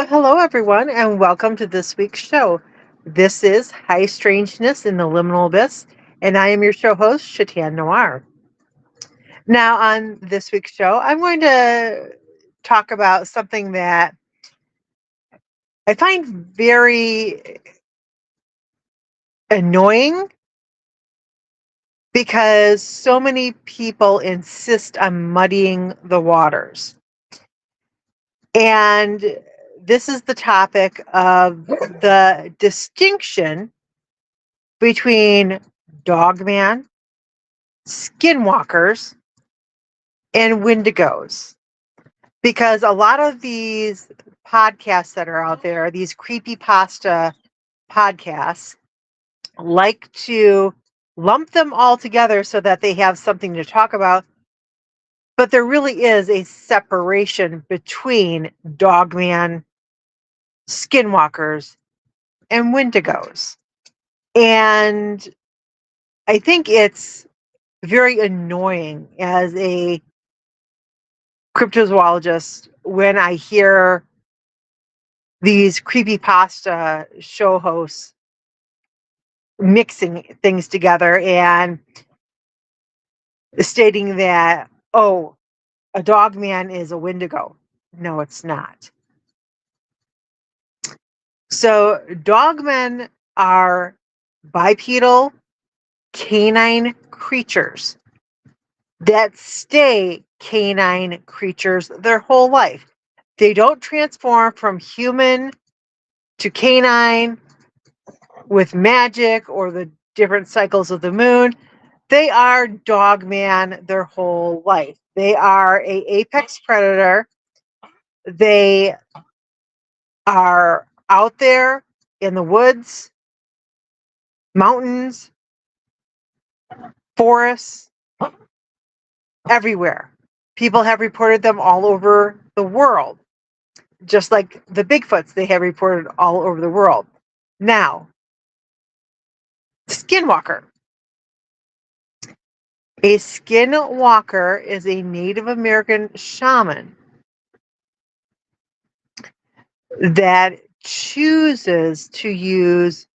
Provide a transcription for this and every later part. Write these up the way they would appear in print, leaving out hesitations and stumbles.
Hello, everyone, and welcome to this week's show. This is High Strangeness in the Liminal Abyss, and I am your show host, SHETAN NOIR. Now, on this week's show, I'm going to talk about something that I find very annoying because so many people insist on muddying the waters. And this is the topic of the distinction between dogman, skinwalkers, and wendigos. Because a lot of these podcasts that are out there, these creepypasta podcasts, like to lump them all together so that they have something to talk about. But there really is a separation between dogman, skinwalkers, and wendigos. And I think it's very annoying as a cryptozoologist when I hear these creepypasta show hosts mixing things together and stating that, oh, a dog man is a wendigo. No, it's not. So dogmen are bipedal canine creatures that stay canine creatures their whole life. They don't transform from human to canine with magic or the different cycles of the moon. They are dogman their whole life. They are a apex predator. They are out there in the woods, mountains, forests, everywhere. People have reported them all over the world, just like the Bigfoots, they have reported all over the world. Now, skinwalker. A skinwalker is a Native American shaman that chooses to use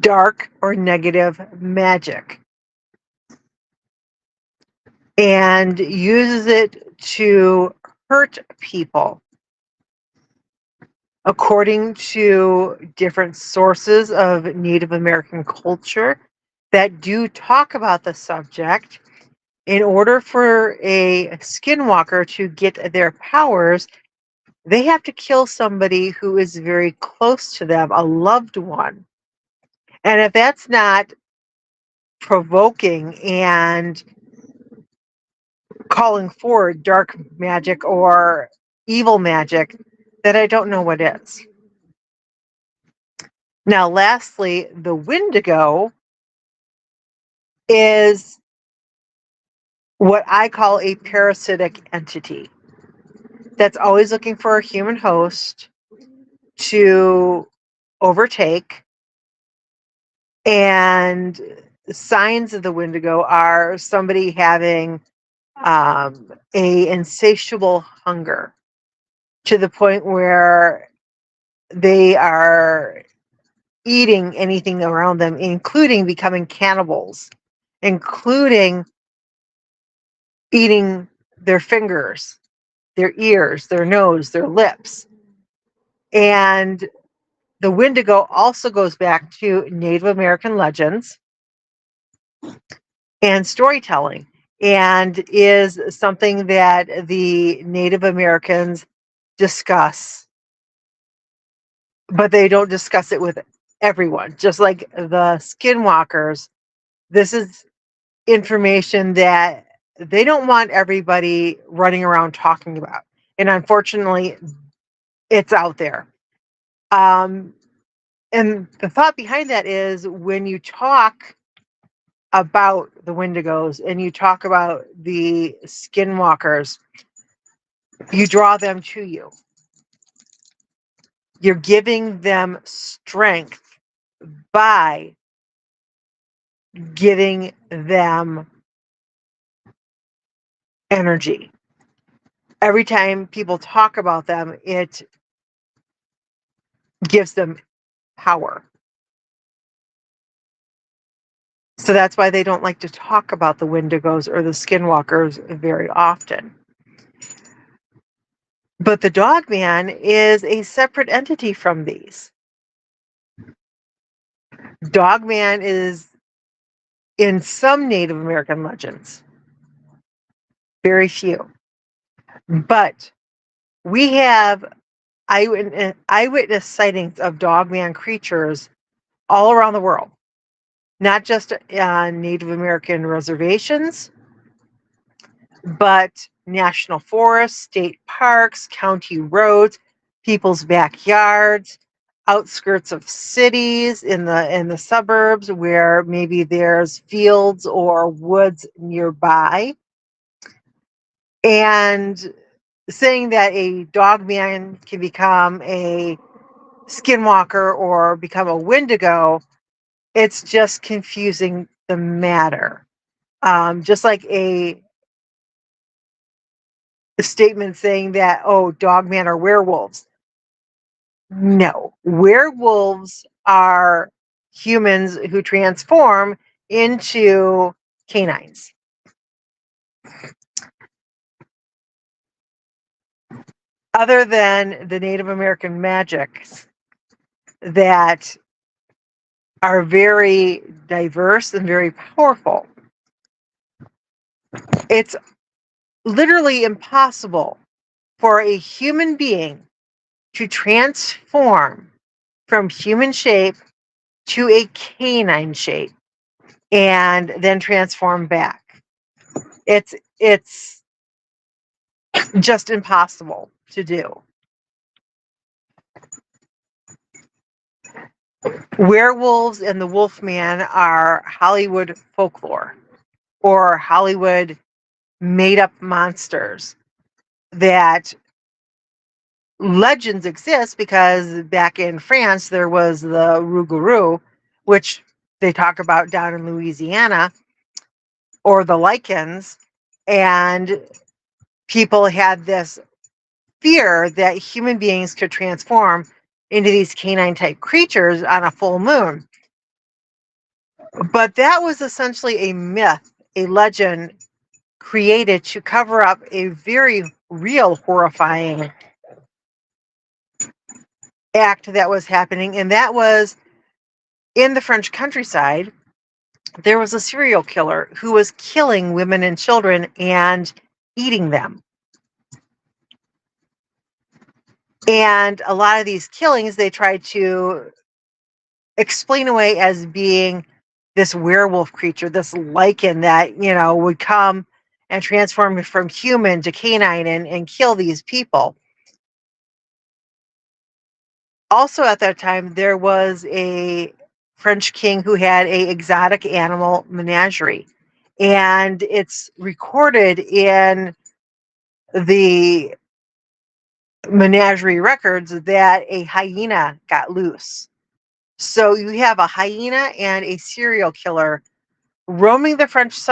dark or negative magic and uses it to hurt people. According to different sources of Native American culture that do talk about the subject, in order for a skinwalker to get their powers, they have to kill somebody who is very close to them, a loved one. And if that's not provoking and calling forward dark magic or evil magic, then I don't know what is. Now, lastly, the wendigo is what I call a parasitic entity that's always looking for a human host to overtake. And signs of the wendigo are somebody having a insatiable hunger to the point where they are eating anything around them, including becoming cannibals, including eating their fingers, their ears, their nose, their lips. And the wendigo also goes back to Native American legends and storytelling, and is something that the Native Americans discuss, but they don't discuss it with everyone. Just like the skinwalkers, this is information that they don't want everybody running around talking about. And unfortunately, it's out there. And the thought behind that is when you talk about the wendigos and you talk about the skinwalkers, you draw them to you. You're giving them strength by giving them energy. every time people talk about them, it gives them power. So that's why they don't like to talk about the Wendigos or the Skinwalkers very often. But the Dogman is a separate entity from these. Dogman is in some Native American legends, very few. But we have eyewitness sightings of Dogman creatures all around the world, not just on Native American reservations, but national forests, state parks, county roads, people's backyards, outskirts of cities, in the suburbs where maybe there's fields or woods nearby. And saying that a Dogman can become a Skinwalker or become a Wendigo, it's just confusing the matter. Just like a statement saying that, oh, Dogman are werewolves. No, werewolves are humans who transform into canines. Other than the Native American magics that are very diverse and very powerful, it's literally impossible for a human being to transform from human shape to a canine shape and then transform back. It's just impossible to do. Werewolves and the Wolfman are Hollywood folklore or Hollywood made up monsters that legends exist because back in France there was the Rougarou, which they talk about down in Louisiana, or the lichens, and people had this fear that human beings could transform into these canine type creatures on a full moon. But that was essentially a myth, a legend created to cover up a very real horrifying act that was happening, and that was in the French countryside. There was a serial killer who was killing women and children and eating them. And a lot of these killings they tried to explain away as being this werewolf creature, this lichen that, would come and transform from human to canine and kill these people. Also at that time, there was a French king who had a exotic animal menagerie. And it's recorded in the menagerie records that a hyena got loose. So you have a hyena and a serial killer roaming the French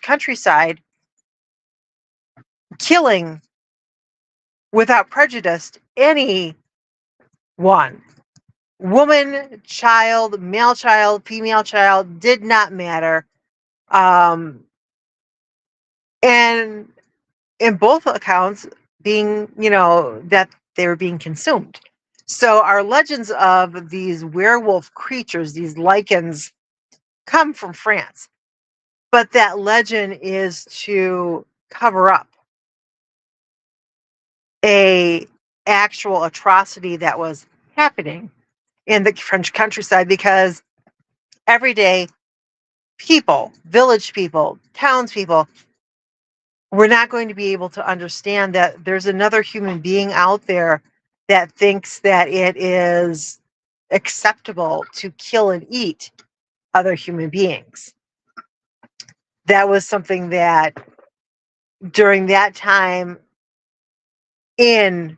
countryside, killing without prejudice anyone, woman, child, male child, female child, did not matter. And in both accounts, being, that they were being consumed. So our legends of these werewolf creatures, these lichens, come from France. But that legend is to cover up a actual atrocity that was happening in the French countryside, because every day people, village people, townspeople, we're not going to be able to understand that there's another human being out there that thinks that it is acceptable to kill and eat other human beings. That was something that during that time in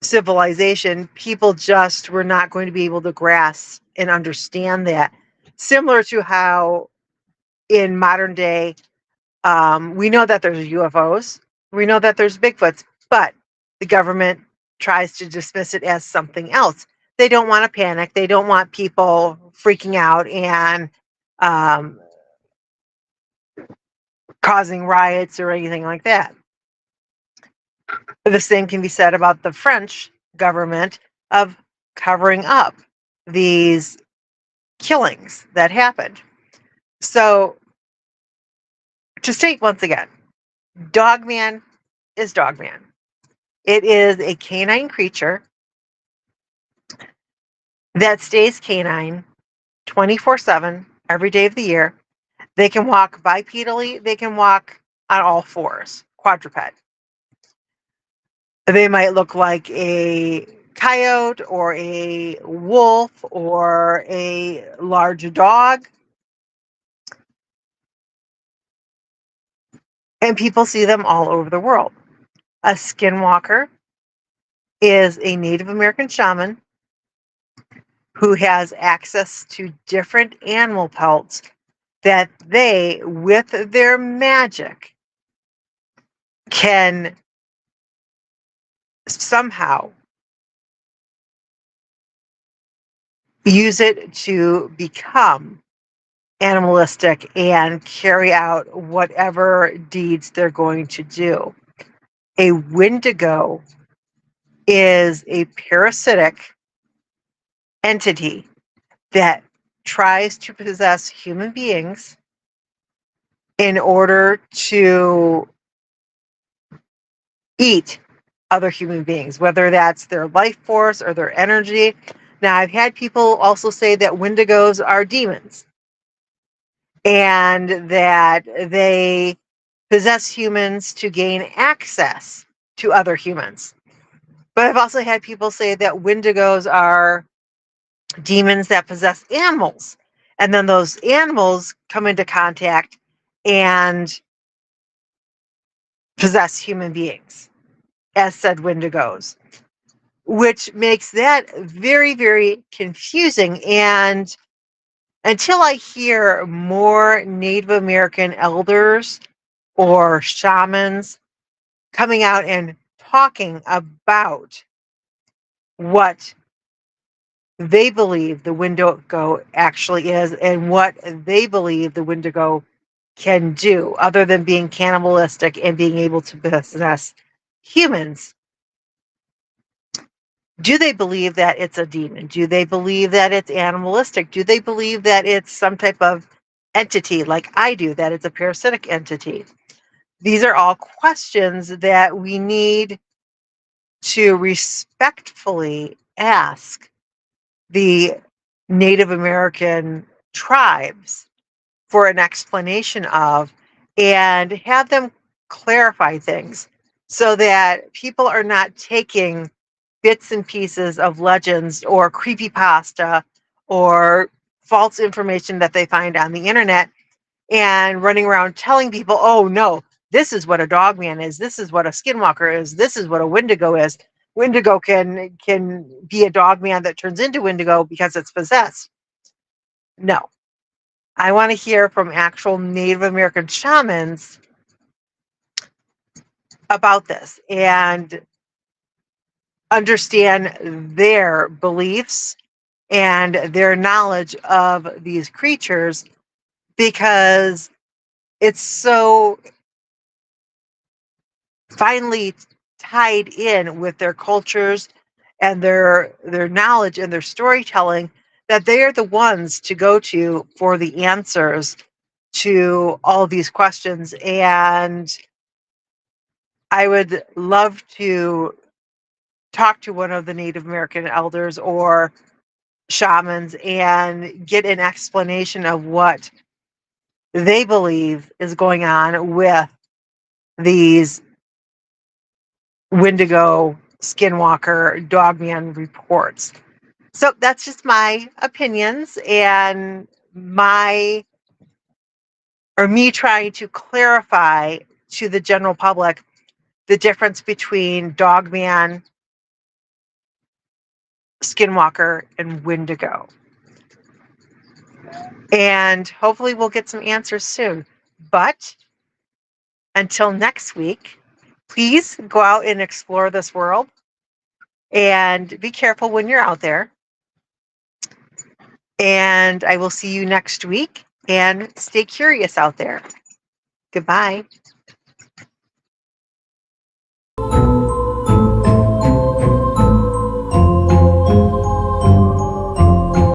civilization, people just were not going to be able to grasp and understand that. Similar to how in modern day We know that there's UFOs. We know that there's Bigfoots, but the government tries to dismiss it as something else. They don't want to panic. They don't want people freaking out and um, causing riots or anything like that. The same can be said about the French government of covering up these killings that happened. So, to state once again, Dogman is Dogman. It is a canine creature that stays canine 24/7, every day of the year. They can walk bipedally, they can walk on all fours, quadruped. They might look like a coyote or a wolf or a large dog. And people see them all over the world. A skinwalker is a Native American shaman who has access to different animal pelts that they, with their magic, can somehow use it to become animalistic and carry out whatever deeds they're going to do. A Wendigo is a parasitic entity that tries to possess human beings in order to eat other human beings, whether that's their life force or their energy. Now, I've had people also say that Wendigos are demons and that they possess humans to gain access to other humans. But I've also had people say that Wendigos are demons that possess animals. And then those animals come into contact and possess human beings, as said Wendigos, which makes that very, very confusing. And until I hear more Native American elders or shamans coming out and talking about what they believe the Wendigo actually is and what they believe the Wendigo can do, other than being cannibalistic and being able to possess humans. Do they believe that it's a demon? Do they believe that it's animalistic? Do they believe that it's some type of entity like I do, that it's a parasitic entity? These are all questions that we need to respectfully ask the Native American tribes for an explanation of, and have them clarify things so that people are not taking bits and pieces of legends or creepypasta or false information that they find on the internet and running around telling people, oh no, this is what a dogman is, this is what a skinwalker is, this is what a Wendigo is. Wendigo can be a dogman that turns into Wendigo because it's possessed. No. I want to hear from actual Native American shamans about this and understand their beliefs and their knowledge of these creatures, because it's so finely tied in with their cultures and their knowledge and their storytelling that they are the ones to go to for the answers to all these questions. And I would love to talk to one of the Native American elders or shamans and get an explanation of what they believe is going on with these Wendigo, Skinwalker, Dogman reports. So that's just my opinions and me trying to clarify to the general public the difference between Dogman, Skinwalker, and Wendigo. And hopefully we'll get some answers soon. But until next week, please go out and explore this world and be careful when you're out there. And I will see you next week, and stay curious out there. Goodbye.